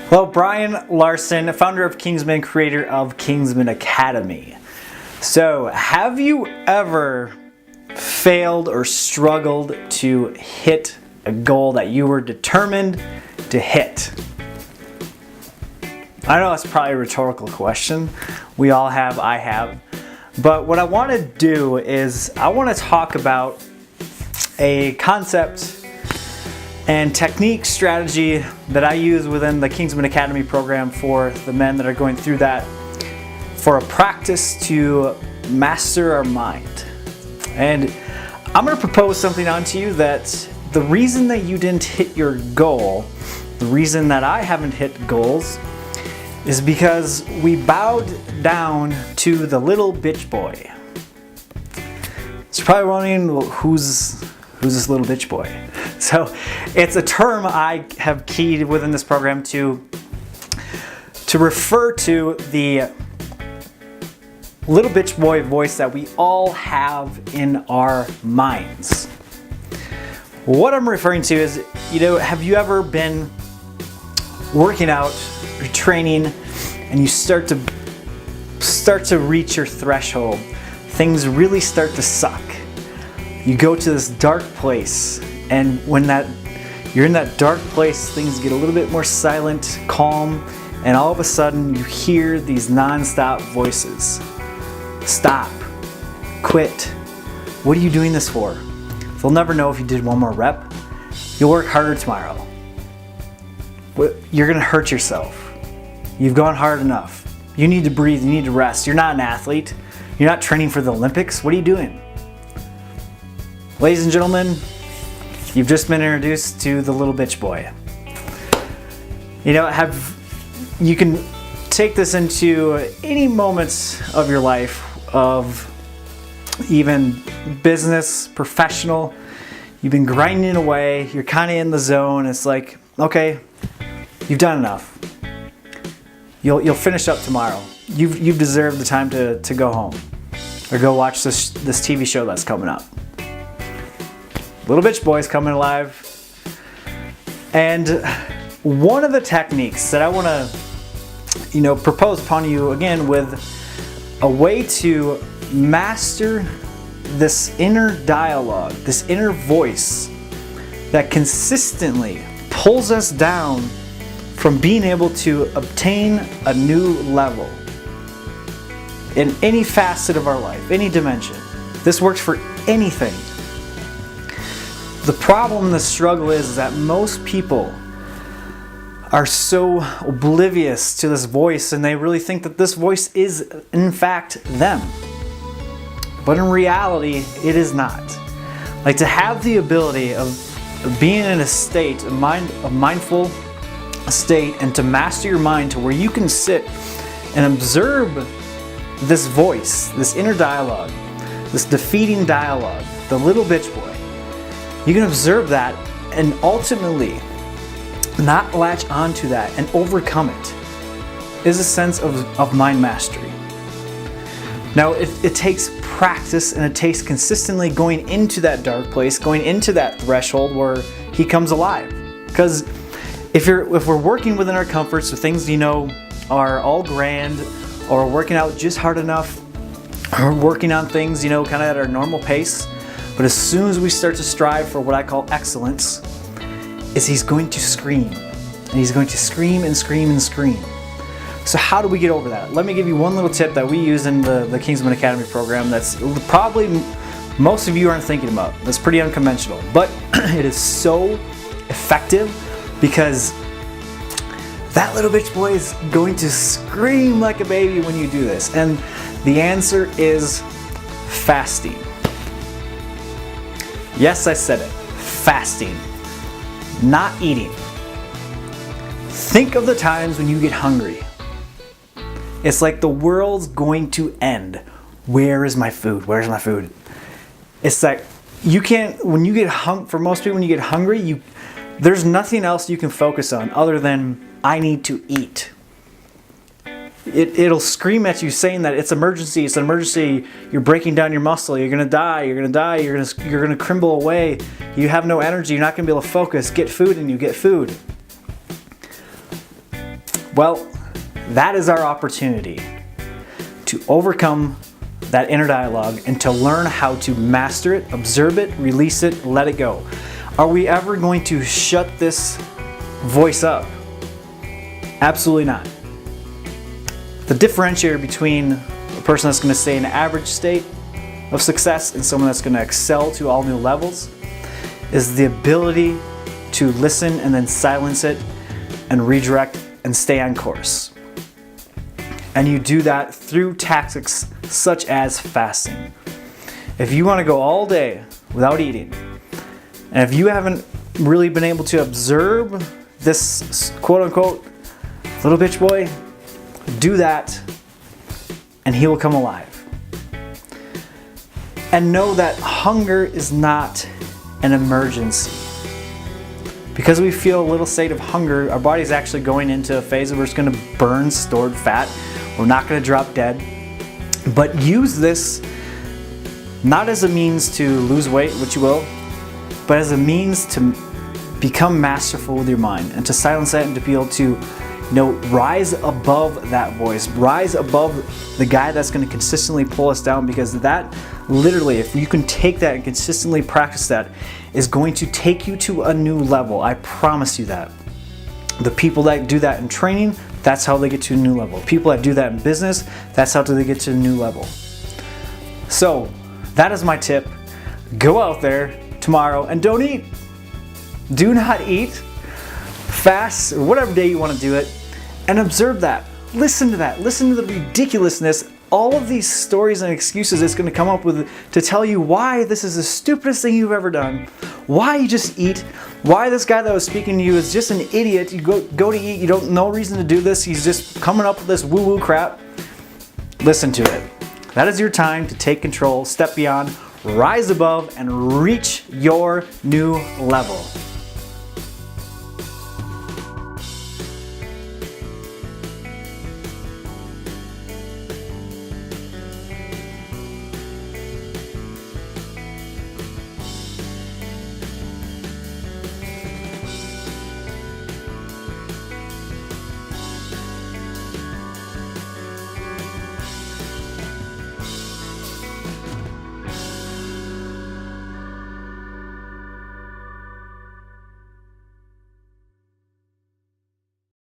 Hello, Brian Larson, founder of Kingsman, creator of Kingsman Academy. So, have you ever failed or struggled to hit a goal that you were determined to hit? I know that's probably a rhetorical question. We all have, I have. But what I want to do is I want to talk about a concept and technique strategy that I use within the Kingsman Academy program for the men that are going through that, for a practice to master our mind. And I'm going to propose something onto you that the reason that you didn't hit your goal, the reason that I haven't hit goals, is because we bowed down to the little bitch boy. So you're probably wondering, who's this little bitch boy? So it's a term I have keyed within this program to refer to the little bitch boy voice that we all have in our minds. What I'm referring to is, have you ever been working out or training and you start to reach your threshold? Things really start to suck. You go to this dark place, and when you're in that dark place, things get a little bit more silent, calm, and all of a sudden you hear these non-stop voices. Stop. Quit. What are you doing this for? They'll never know if you did one more rep. You'll work harder tomorrow. You're gonna hurt yourself. You've gone hard enough. You need to breathe, you need to rest. You're not an athlete. You're not training for the Olympics. What are you doing? Ladies and gentlemen, you've just been introduced to the little bitch boy. You can take this into any moments of your life, of even business, professional. You've been grinding away, you're kind of in the zone. It's like, okay, you've done enough. You'll finish up tomorrow. You've deserved the time to go home or go watch this TV show that's coming up. Little bitch boy's coming alive. And one of the techniques that I want to propose upon you again, with a way to master this inner dialogue, this inner voice that consistently pulls us down from being able to obtain a new level in any facet of our life, any dimension. This works for anything. The problem, the struggle is that most people are so oblivious to this voice, and they really think that this voice is in fact them. But in reality, it is not. Like, to have the ability of being in a state, a mindful state, and to master your mind to where you can sit and observe this voice, this inner dialogue, this defeating dialogue, the little bitch boy. You can observe that and ultimately not latch onto that and overcome it, is a sense of mind mastery. Now, it takes practice, and it takes consistently going into that dark place, going into that threshold where he comes alive. Because if we're working within our comforts, the things are all grand, or working out just hard enough, or working on things kind of at our normal pace, but as soon as we start to strive for what I call excellence, he's going to scream. And he's going to scream and scream and scream. So how do we get over that? Let me give you one little tip that we use in the Kingsman Academy program that's probably most of you aren't thinking about. That's pretty unconventional, but it is so effective, because that little bitch boy is going to scream like a baby when you do this. And the answer is fasting. Yes, I said it. Fasting. Not eating. Think of the times when you get hungry. It's like the world's going to end. Where is my food? Where's my food? It's like you can't, for most people, when you get hungry, there's nothing else you can focus on other than, I need to eat. It'll scream at you saying that it's emergency, it's an emergency, you're breaking down your muscle, you're gonna die, you're gonna crumble away, you have no energy, you're not gonna be able to focus, get food, and you get food. Well, that is our opportunity to overcome that inner dialogue and to learn how to master it, observe it, release it, let it go. Are we ever going to shut this voice up? Absolutely not. The differentiator between a person that's going to stay in an average state of success and someone that's going to excel to all new levels is the ability to listen and then silence it and redirect and stay on course. And you do that through tactics such as fasting. If you want to go all day without eating, and if you haven't really been able to observe this quote unquote little bitch boy, do that and he will come alive. And know that hunger is not an emergency. Because we feel a little state of hunger, our body's actually going into a phase where it's going to burn stored fat. We're not going to drop dead. But use this not as a means to lose weight, which you will, but as a means to become masterful with your mind and to silence that and to be able to rise above that voice, rise above the guy that's going to consistently pull us down, because that literally, if you can take that and consistently practice that, is going to take you to a new level. I promise you that. The people that do that in training, that's how they get to a new level. People that do that in business, that's how they get to a new level. So that is my tip. Go out there tomorrow and don't eat. Do not eat. Fast, or whatever day you want to do it, and observe that. Listen to that. Listen to the ridiculousness. All of these stories and excuses it's going to come up with to tell you why this is the stupidest thing you've ever done, why you just eat, why this guy that was speaking to you is just an idiot. You go to eat, you don't no reason to do this, he's just coming up with this woo-woo crap. Listen to it. That is your time to take control, step beyond, rise above, and reach your new level.